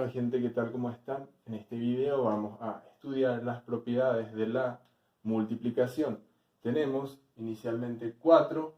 Hola gente, ¿qué tal? ¿Cómo están? En este video vamos a estudiar las propiedades de la multiplicación. Tenemos inicialmente 4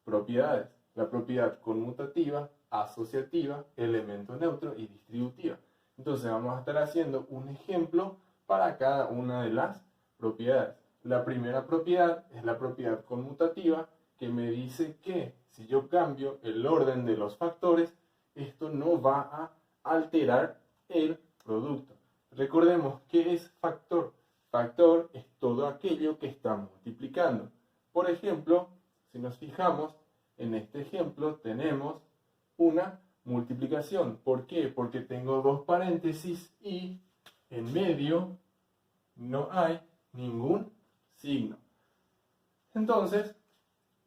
propiedades. La propiedad conmutativa, asociativa, elemento neutro y distributiva. Entonces vamos a estar haciendo un ejemplo para cada una de las propiedades. La primera propiedad es la propiedad conmutativa, que me dice que si yo cambio el orden de los factores, esto no va a alterar el producto. Recordemos qué es factor. Factor es todo aquello que está multiplicando. Por ejemplo, si nos fijamos en este ejemplo, tenemos una multiplicación. ¿Por qué? Porque tengo dos paréntesis y en medio no hay ningún signo. Entonces,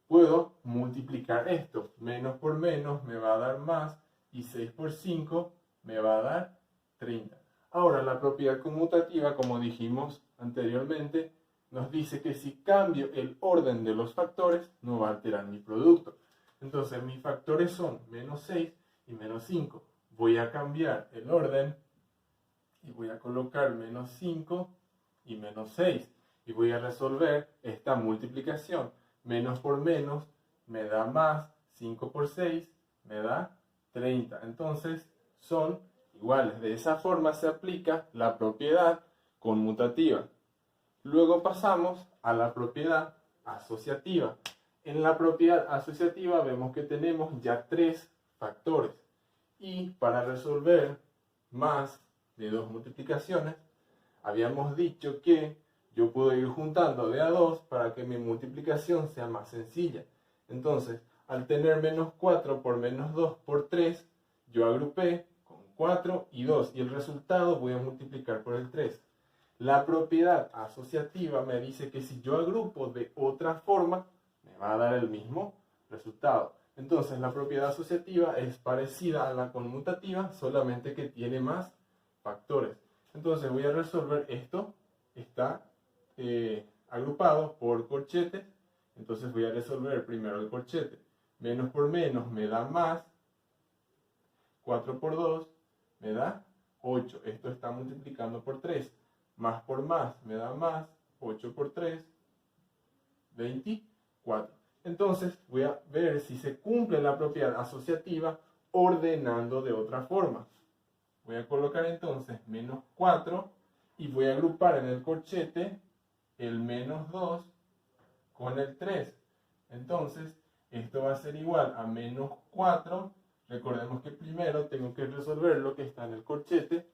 puedo multiplicar esto. Menos por menos me va a dar más y 6 por 5 me va a dar 30. Ahora, la propiedad conmutativa, como dijimos anteriormente, nos dice que si cambio el orden de los factores, no va a alterar mi producto. Entonces, mis factores son menos 6 y menos 5. Voy a cambiar el orden y voy a colocar menos 5 y menos 6. Y voy a resolver esta multiplicación. Menos por menos me da más, 5 por 6 me da 30. Entonces son iguales. De esa forma se aplica la propiedad conmutativa. Luego pasamos a la propiedad asociativa. En la propiedad asociativa vemos que tenemos ya 3 factores. Y para resolver más de 2 multiplicaciones, habíamos dicho que yo puedo ir juntando de a 2 para que mi multiplicación sea más sencilla. Entonces, al tener menos 4 por menos 2 por 3, yo agrupé con 4 y 2 y el resultado voy a multiplicar por el 3. La propiedad asociativa me dice que si yo agrupo de otra forma, me va a dar el mismo resultado. Entonces, la propiedad asociativa es parecida a la conmutativa, solamente que tiene más factores. Entonces, voy a resolver esto. Está agrupado por corchetes. Entonces voy a resolver primero el corchete. Menos por menos me da más. 4 por 2 me da 8. Esto está multiplicando por 3. Más por más me da más. 8 por 3, 24. Entonces voy a ver si se cumple la propiedad asociativa ordenando de otra forma. Voy a colocar entonces menos 4 y voy a agrupar en el corchete el menos 2 con el 3. Entonces, esto va a ser igual a menos 4. Recordemos que primero tengo que resolver lo que está en el corchete.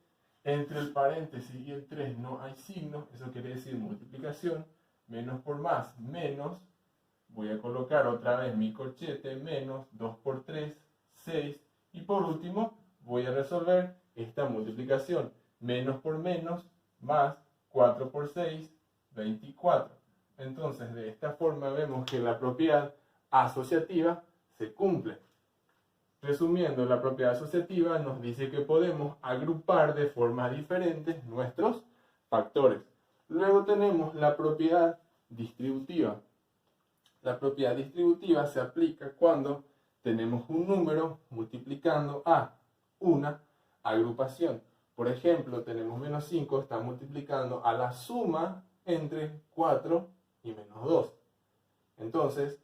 Entre el paréntesis y el 3 no hay signo. Eso quiere decir multiplicación. Menos por más, menos. Voy a colocar otra vez mi corchete. Menos 2 por 3, 6. Y por último, voy a resolver esta multiplicación. Menos por menos, más 4 por 6, 24. Entonces, de esta forma vemos que la propiedad asociativa se cumple. Resumiendo, la propiedad asociativa nos dice que podemos agrupar de formas diferentes nuestros factores. Luego tenemos la propiedad distributiva. La propiedad distributiva se aplica cuando tenemos un número multiplicando a una agrupación. Por ejemplo, tenemos menos 5, está multiplicando a la suma entre 4 y menos 2. Entonces,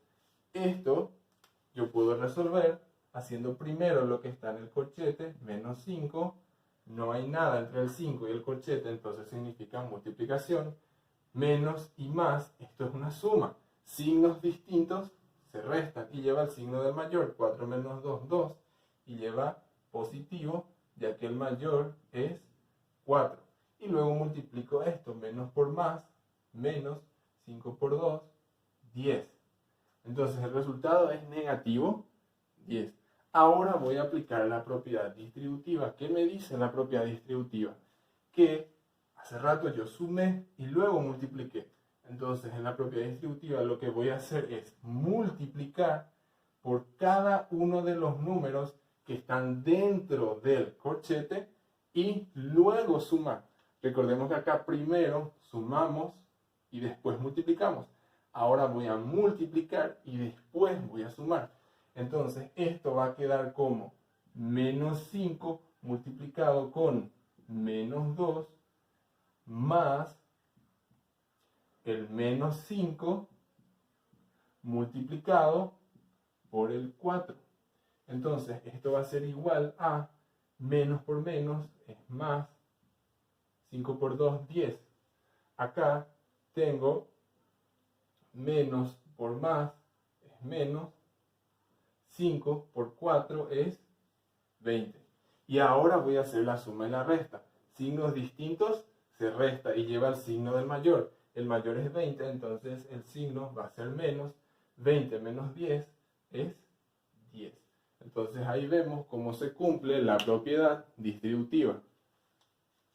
esto yo puedo resolver haciendo primero lo que está en el corchete, menos 5. No hay nada entre el 5 y el corchete, entonces significa multiplicación. Menos y más, esto es una suma. Signos distintos se restan y lleva el signo del mayor. 4 menos 2, 2. Y lleva positivo, ya que el mayor es 4. Y luego multiplico esto, menos por más, menos 5 por 2, 10. Entonces el resultado es negativo, 10. Ahora voy a aplicar la propiedad distributiva. ¿Qué me dice la propiedad distributiva? Que hace rato yo sumé y luego multipliqué. Entonces en la propiedad distributiva lo que voy a hacer es multiplicar por cada uno de los números que están dentro del corchete y luego sumar. Recordemos que acá primero sumamos y después multiplicamos. Ahora voy a multiplicar y después voy a sumar. Entonces esto va a quedar como menos 5 multiplicado con menos 2 más el menos 5 multiplicado por el 4. Entonces, esto va a ser igual a menos por menos es más, 5 por 2, 10. Acá tengo menos por más es menos, 5 por 4 es 20. Y ahora voy a hacer la suma y la resta. Signos distintos se resta y lleva el signo del mayor. El mayor es 20, entonces el signo va a ser menos. 20 menos 10 es 10. Entonces ahí vemos cómo se cumple la propiedad distributiva.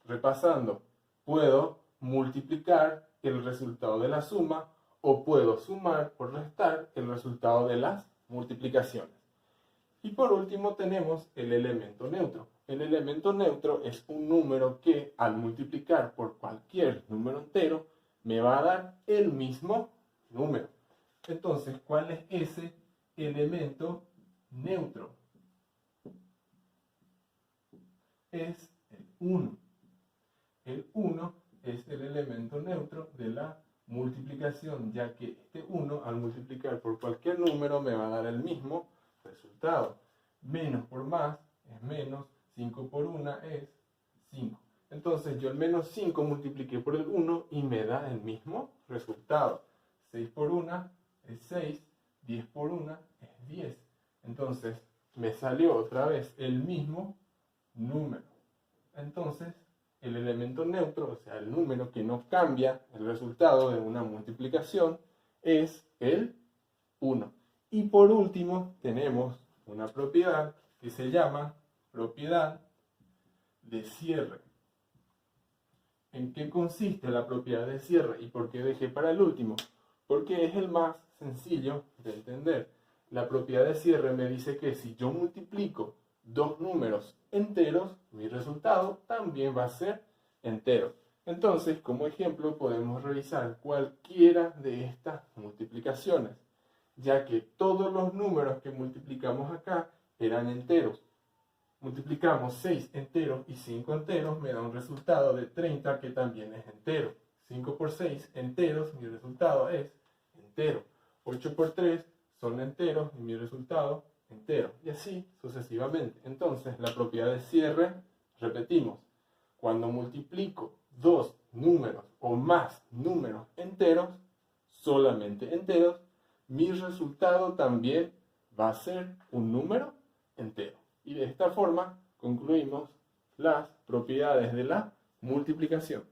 Repasando, puedo multiplicar el resultado de la suma o puedo sumar o restar el resultado de las multiplicaciones. Y por último tenemos el elemento neutro. El elemento neutro es un número que al multiplicar por cualquier número entero me va a dar el mismo número. Entonces, ¿cuál es ese elemento neutro? Es el 1. El 1 es el elemento neutro de la multiplicación, ya que este 1 al multiplicar por cualquier número me va a dar el mismo resultado. Menos por más es menos, 5 por 1 es 5. Entonces yo el menos 5 multipliqué por el 1 y me da el mismo resultado. 6 por 1 es 6, 10 por 1 es 10. Entonces me salió otra vez el mismo número. Entonces el elemento neutro, o sea el número que no cambia el resultado de una multiplicación, es el 1. Y por último tenemos una propiedad que se llama propiedad de cierre. ¿En qué consiste la propiedad de cierre y por qué dejé para el último? Porque es el más sencillo de entender. La propiedad de cierre me dice que si yo multiplico dos números enteros, mi resultado también va a ser entero. Entonces, como ejemplo, podemos revisar cualquiera de estas multiplicaciones, ya que todos los números que multiplicamos acá eran enteros. Multiplicamos 6 enteros y 5 enteros, me da un resultado de 30 que también es entero. 5 por 6 enteros, mi resultado es entero. 8 por 3 son enteros y mi resultado entero. Y así sucesivamente. Entonces, la propiedad de cierre, repetimos, cuando multiplico dos números o más números enteros, solamente enteros, mi resultado también va a ser un número entero. Y de esta forma concluimos las propiedades de la multiplicación.